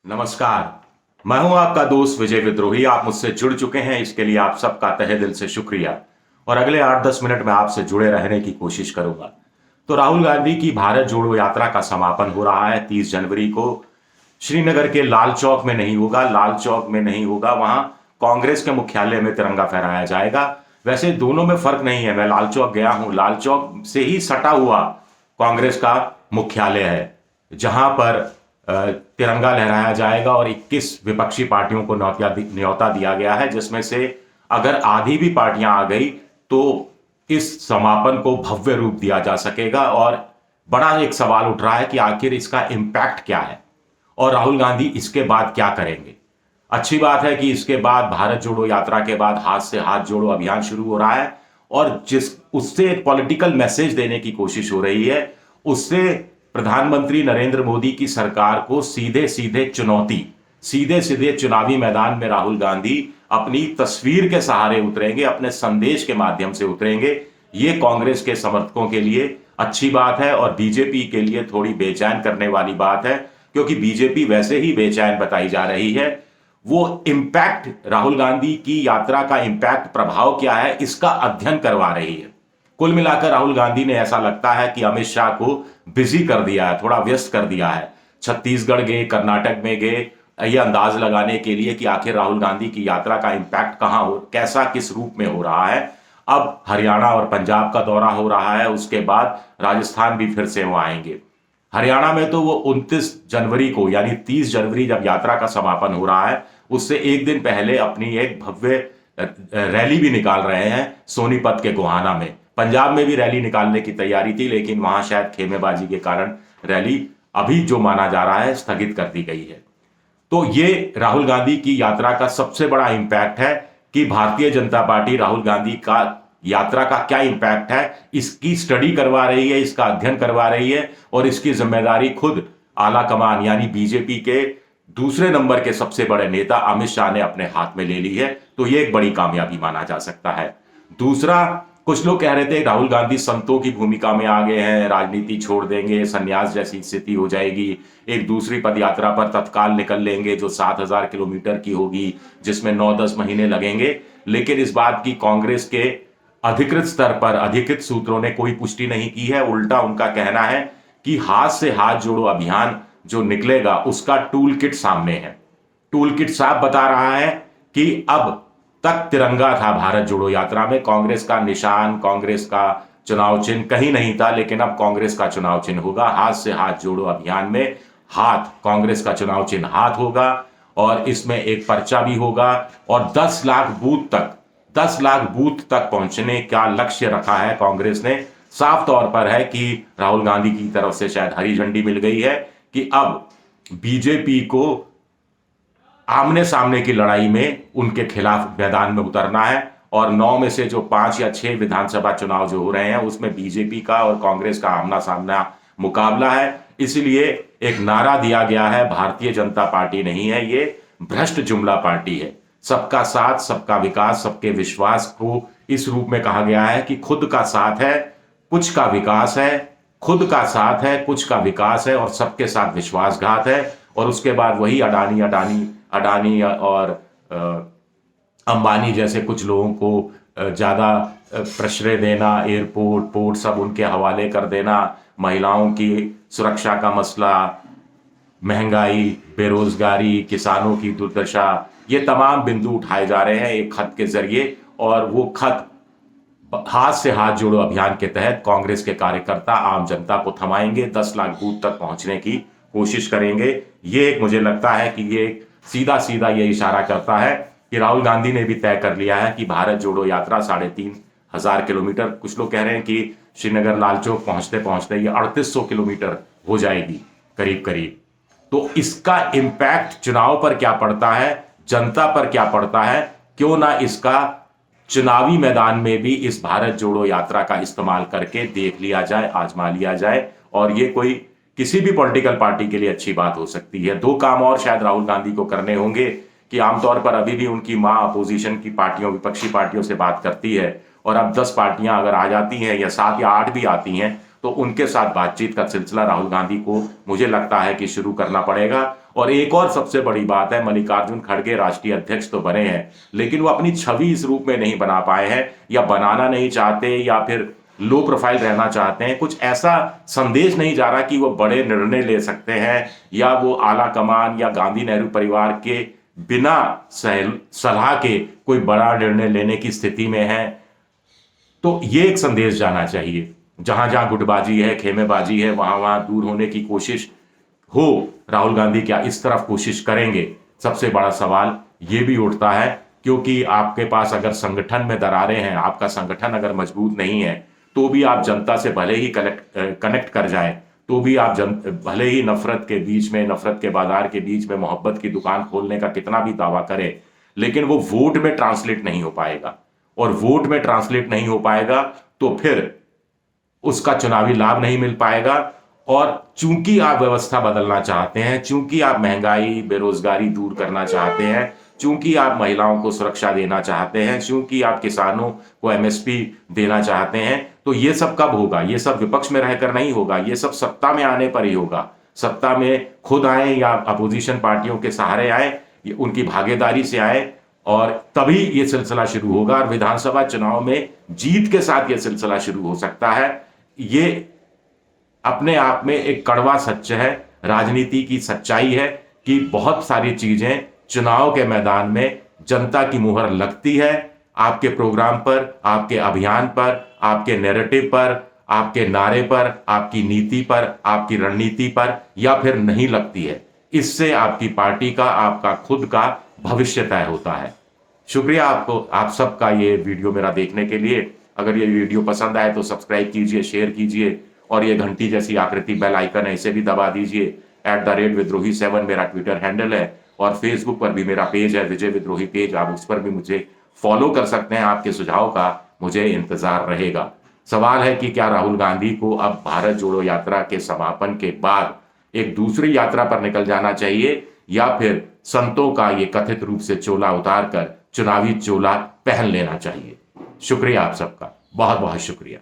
नमस्कार। मैं हूं आपका दोस्त विजय विद्रोही। आप मुझसे जुड़ चुके हैं, इसके लिए आप सबका तहे दिल से शुक्रिया। और अगले 8-10 मिनट में आपसे जुड़े रहने की कोशिश करूंगा। तो राहुल गांधी की भारत जोड़ो यात्रा का समापन हो रहा है 30 जनवरी को। श्रीनगर के लाल चौक में नहीं होगा, लाल चौक में नहीं होगा, वहां कांग्रेस के मुख्यालय में तिरंगा फहराया जाएगा। वैसे दोनों में फर्क नहीं है, मैं लाल चौक गया हूं, लाल चौक से ही सटा हुआ कांग्रेस का मुख्यालय है, जहां पर तिरंगा लहराया जाएगा। और 21 विपक्षी पार्टियों को न्योता दिया गया है, जिसमें से अगर आधी भी पार्टियां आ गई तो इस समापन को भव्य रूप दिया जा सकेगा। और बड़ा एक सवाल उठ रहा है कि आखिर इसका इम्पैक्ट क्या है और राहुल गांधी इसके बाद क्या करेंगे। अच्छी बात है कि इसके बाद भारत जोड़ो यात्रा के बाद हाथ से हाथ जोड़ो अभियान शुरू हो रहा है, और जिस उससे एक पॉलिटिकल मैसेज देने की कोशिश हो रही है। उससे प्रधानमंत्री नरेंद्र मोदी की सरकार को सीधे सीधे चुनौती, सीधे सीधे चुनावी मैदान में राहुल गांधी अपनी तस्वीर के सहारे उतरेंगे, अपने संदेश के माध्यम से उतरेंगे। ये कांग्रेस के समर्थकों के लिए अच्छी बात है और बीजेपी के लिए थोड़ी बेचैन करने वाली बात है, क्योंकि बीजेपी वैसे ही बेचैन बताई जा रही है। वो इंपैक्ट, राहुल गांधी की यात्रा का इंपैक्ट, प्रभाव क्या है, इसका अध्ययन करवा रही है। कुल मिलाकर राहुल गांधी ने, ऐसा लगता है कि अमित शाह को बिजी कर दिया है, थोड़ा व्यस्त कर दिया है। छत्तीसगढ़ गए, कर्नाटक में गए, यह अंदाज लगाने के लिए कि आखिर राहुल गांधी की यात्रा का इंपैक्ट कहां हो, कैसा, किस रूप में हो रहा है। अब हरियाणा और पंजाब का दौरा हो रहा है, उसके बाद राजस्थान भी फिर से वो आएंगे। हरियाणा में तो वो 29 जनवरी को, यानी 30 जनवरी जब यात्रा का समापन हो रहा है, उससे एक दिन पहले अपनी एक भव्य रैली भी निकाल रहे हैं सोनीपत के गोहाना में। पंजाब में भी रैली निकालने की तैयारी थी, लेकिन वहां शायद खेमेबाजी के कारण रैली अभी जो माना जा रहा है स्थगित कर दी गई है। तो ये राहुल गांधी की यात्रा का सबसे बड़ा इंपैक्ट है कि भारतीय जनता पार्टी राहुल गांधी का यात्रा का क्या इंपैक्ट है, इसकी स्टडी करवा रही है, इसका अध्ययन करवा रही है। और इसकी जिम्मेदारी खुद आला कमान, यानी बीजेपी के दूसरे नंबर के सबसे बड़े नेता अमित शाह ने अपने हाथ में ले ली है। तो ये एक बड़ी कामयाबी माना जा सकता है। दूसरा, कुछ लोग कह रहे थे राहुल गांधी संतों की भूमिका में आ गए हैं, राजनीति छोड़ देंगे, संन्यास जैसी स्थिति हो जाएगी, एक दूसरी पदयात्रा पर तत्काल निकल लेंगे जो 7,000 किलोमीटर की होगी, जिसमें 9-10 महीने लगेंगे। लेकिन इस बात की कांग्रेस के अधिकृत स्तर पर, अधिकृत सूत्रों ने कोई पुष्टि नहीं की है। उल्टा उनका कहना है कि हाथ से हाथ जोड़ो अभियान जो निकलेगा उसका टूल किट सामने है। टूल किट साहब बता रहा है कि अब तक तिरंगा था भारत जोड़ो यात्रा में, कांग्रेस का निशान, कांग्रेस का चुनाव चिन्ह कहीं नहीं था, लेकिन अब कांग्रेस का चुनाव चिन्ह होगा। हाथ से हाथ जोड़ो अभियान में हाथ, कांग्रेस का चुनाव चिन्ह हाथ होगा, और इसमें एक पर्चा भी होगा। और 10 लाख बूथ तक, 10 लाख बूथ तक पहुंचने का लक्ष्य रखा है कांग्रेस ने। साफ तौर पर है कि राहुल गांधी की तरफ से शायद हरी झंडी मिल गई है कि अब बीजेपी को आमने सामने की लड़ाई में उनके खिलाफ मैदान में उतरना है। और 9 में से जो 5 या 6 विधानसभा चुनाव जो हो रहे हैं उसमें बीजेपी का और कांग्रेस का आमना सामना मुकाबला है। इसलिए एक नारा दिया गया है, भारतीय जनता पार्टी नहीं है, ये भ्रष्ट जुमला पार्टी है। सबका साथ, सबका विकास, सबके विश्वास को इस रूप में कहा गया है कि खुद का साथ है, कुछ का विकास है, खुद का साथ है, कुछ का विकास है, और सबके साथ विश्वासघात है। और उसके बाद वही अडानी अडानी अडानी और अंबानी जैसे कुछ लोगों को ज्यादा प्रश्रय देना, एयरपोर्ट, पोर्ट सब उनके हवाले कर देना, महिलाओं की सुरक्षा का मसला, महंगाई, बेरोजगारी, किसानों की दुर्दशा, ये तमाम बिंदु उठाए जा रहे हैं एक खत के जरिए। और वो खत हाथ से हाथ जोड़ो अभियान के तहत कांग्रेस के कार्यकर्ता आम जनता को थमाएंगे, 10 लाख बूथ तक पहुंचने की कोशिश करेंगे। ये एक, मुझे लगता है कि ये सीधा सीधा ये इशारा करता है कि राहुल गांधी ने भी तय कर लिया है कि भारत जोड़ो यात्रा 3,500 किलोमीटर, कुछ लोग कह रहे हैं कि श्रीनगर लाल चौक पहुंचते पहुंचते ये 3,800 किलोमीटर हो जाएगी करीब करीब। तो इसका इंपैक्ट चुनाव पर क्या पड़ता है, जनता पर क्या पड़ता है, क्यों ना इसका चुनावी मैदान में भी इस भारत जोड़ो यात्रा का इस्तेमाल करके देख लिया जाए, आजमा लिया जाए। और ये कोई किसी भी पॉलिटिकल पार्टी के लिए अच्छी बात हो सकती है। 2 काम और शायद राहुल गांधी को करने होंगे कि आमतौर पर अभी भी उनकी मां अपोजिशन की पार्टियों, विपक्षी पार्टियों से बात करती है, और अब 10 पार्टियां अगर आ जाती हैं या 7 या 8 भी आती हैं तो उनके साथ बातचीत का सिलसिला राहुल गांधी को, मुझे लगता है कि शुरू करना पड़ेगा। और एक और सबसे बड़ी बात है, मल्लिकार्जुन खड़गे राष्ट्रीय अध्यक्ष तो बने हैं, लेकिन वो अपनी छवि इस रूप में नहीं बना पाए हैं, या बनाना नहीं चाहते, या फिर लो प्रोफाइल रहना चाहते हैं। कुछ ऐसा संदेश नहीं जा रहा कि वो बड़े निर्णय ले सकते हैं, या वो आला कमान या गांधी नेहरू परिवार के बिना सलाह के कोई बड़ा निर्णय लेने की स्थिति में है। तो ये एक संदेश जाना चाहिए, जहां जहां गुटबाजी है, खेमेबाजी है, वहां वहां दूर होने की कोशिश हो। राहुल गांधी क्या इस तरफ कोशिश करेंगे? सबसे बड़ा सवाल ये भी उठता है, क्योंकि आपके पास अगर संगठन में दरारें हैं, आपका संगठन अगर मजबूत नहीं है, तो भी आप जनता से भले ही कनेक्ट कर जाएं, तो भी आप भले ही नफरत के बीच में, नफरत के बाजार के बीच में मोहब्बत की दुकान खोलने का कितना भी दावा करें, लेकिन वो वोट में ट्रांसलेट नहीं हो पाएगा। और वोट में ट्रांसलेट नहीं हो पाएगा तो फिर उसका चुनावी लाभ नहीं मिल पाएगा। और चूंकि आप व्यवस्था बदलना चाहते हैं, चूंकि आप महंगाई, बेरोजगारी दूर करना चाहते हैं, चूंकि आप महिलाओं को सुरक्षा देना चाहते हैं, चूंकि आप किसानों को एमएसपी देना चाहते हैं, तो ये सब कब होगा? ये सब विपक्ष में रहकर नहीं होगा, ये सब सत्ता में आने पर ही होगा। सत्ता में खुद आए या अपोजिशन पार्टियों के सहारे आए, उनकी भागीदारी से आए, और तभी ये सिलसिला शुरू होगा। और विधानसभा चुनाव में जीत के साथ ये सिलसिला शुरू हो सकता है। ये अपने आप में एक कड़वा सच है, राजनीति की सच्चाई है कि बहुत सारी चीजें चुनाव के मैदान में जनता की मुहर लगती है, आपके प्रोग्राम पर, आपके अभियान पर, आपके नैरेटिव पर, आपके नारे पर, आपकी नीति पर, आपकी रणनीति पर, या फिर नहीं लगती है। इससे आपकी पार्टी का, आपका खुद का भविष्य तय होता है। शुक्रिया आपको, आप सबका ये वीडियो मेरा देखने के लिए। अगर ये वीडियो पसंद आए तो सब्सक्राइब कीजिए, शेयर कीजिए, और ये घंटी जैसी आकृति बेल आइकन है, इसे भी दबा दीजिए। @विद्रोही7 मेरा ट्विटर हैंडल है, और फेसबुक पर भी मेरा पेज है, विजय विद्रोही पेज, आप उस पर भी मुझे फॉलो कर सकते हैं। आपके सुझाव का मुझे इंतजार रहेगा। सवाल है कि क्या राहुल गांधी को अब भारत जोड़ो यात्रा के समापन के बाद एक दूसरी यात्रा पर निकल जाना चाहिए, या फिर संतों का ये कथित रूप से चोला उतार कर चुनावी चोला पहन लेना चाहिए? शुक्रिया आप सबका, बहुत बहुत शुक्रिया।